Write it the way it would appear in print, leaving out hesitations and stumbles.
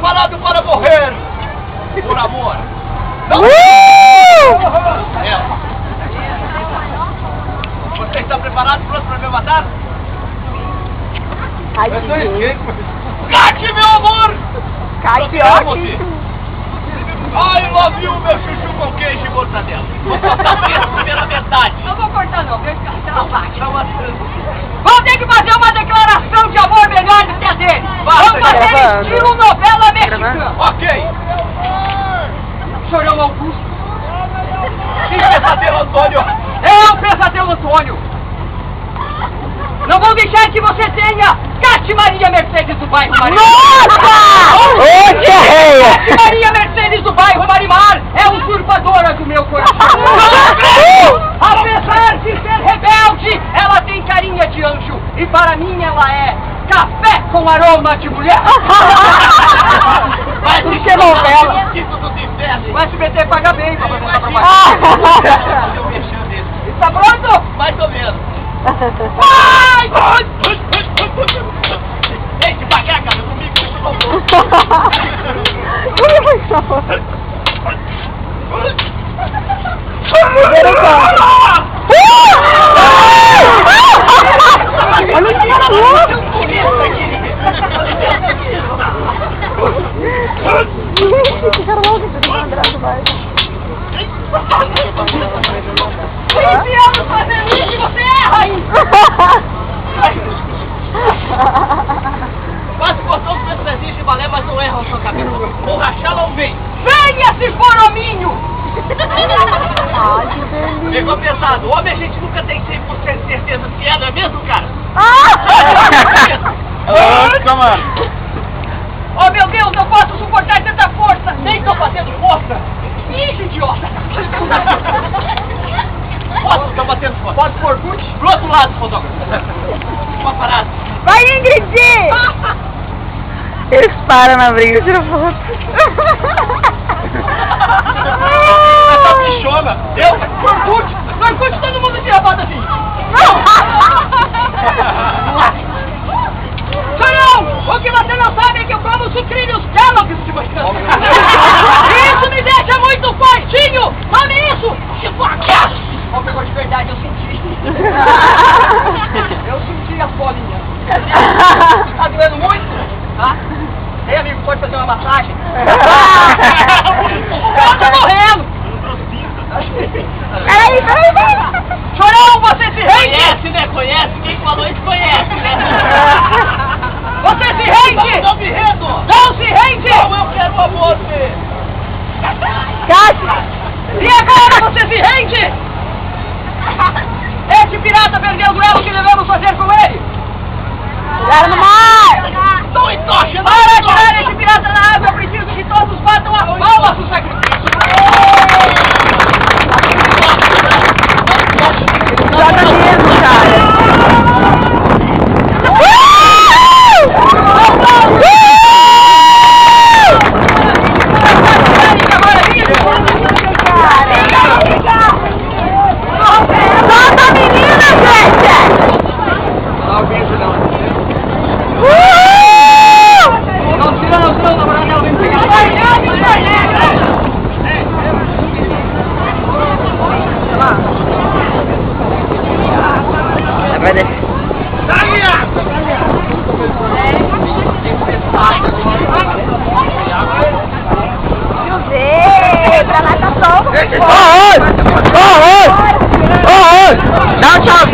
preparado para morrer por amor? Não? Você está preparado, pronto para me matar? Cate, meu amor! Cate, I love you, meu chuchu com queijo e mortadela. Vou cortar a primeira metade. Não vou cortar não, deixa ela parte. Vou ter que fazer uma declaração de amor melhor do que a dele. Vamos fazer estilo novela mexicana. Ok. Chorão Augusto. Que pesadelo, Antônio. É um pesadelo, Antônio. Não vou deixar que você tenha Cate Maria Mercedes do bairro Marimar. Nossa! Ô, Tia Cate Maria Mercedes do bairro Marimar é usurpadora do meu coração. Apesar de ser rebelde, ela tem carinha de anjo. E para mim ela é café com aroma de mulher. Vai Isso é novela. O O SBT paga bem pra botar propaganda. Está pronto? Mais ou menos. Vai! Ei, devagar, cara, comigo, Quase cortou os meus pezinhos de balé, mas não erra o seu cabelo. Vou rachar não vem. Venha, se for hominho! Pegou pesado. O homem a gente nunca tem 100% de certeza se é, não é mesmo, cara? Nossa, mano. Oh, meu Deus, não posso suportar tanta força! Nem tô fazendo força! Isso, idiota! Posso, tô batendo forte. Pode por Gucci? Pro outro lado, fotógrafo. Uma parada. Vai, Ingrid! Eles param na briga, tira foto. Essa bichona. Eu? Orkut! No Orkut todo mundo tira foto assim! Chorão! O que você não sabe é que eu como sucrilhos Kellogg's de manhã! Isso me deixa muito fortinho! Tome isso! Ó, pegou de verdade, eu senti! Eu senti as bolinhas! Tá doendo muito? Tá? Ei, amigo, pode fazer uma massagem? Eu tô morrendo! Peraí. Chorão, você se rende! Conhece, né? Conhece? Quem falou isso conhece, né? Você se rende! Não me rendo! Não se rende! Não, eu quero o amor dele! E agora você se rende? Esse pirata perdeu o duelo, o que devemos fazer com ele? Joga no mar! Não entocha, não Para entocha! tirar esse pirata da água, eu preciso que todos batam as palmas do sacrifício! Joga mesmo, cara! Solta a menina, gente! Não, beijo não. Não, tira não, senão o namorado dela vem pegar. Vai descer. Pra lá tá solto. Dá um tchau.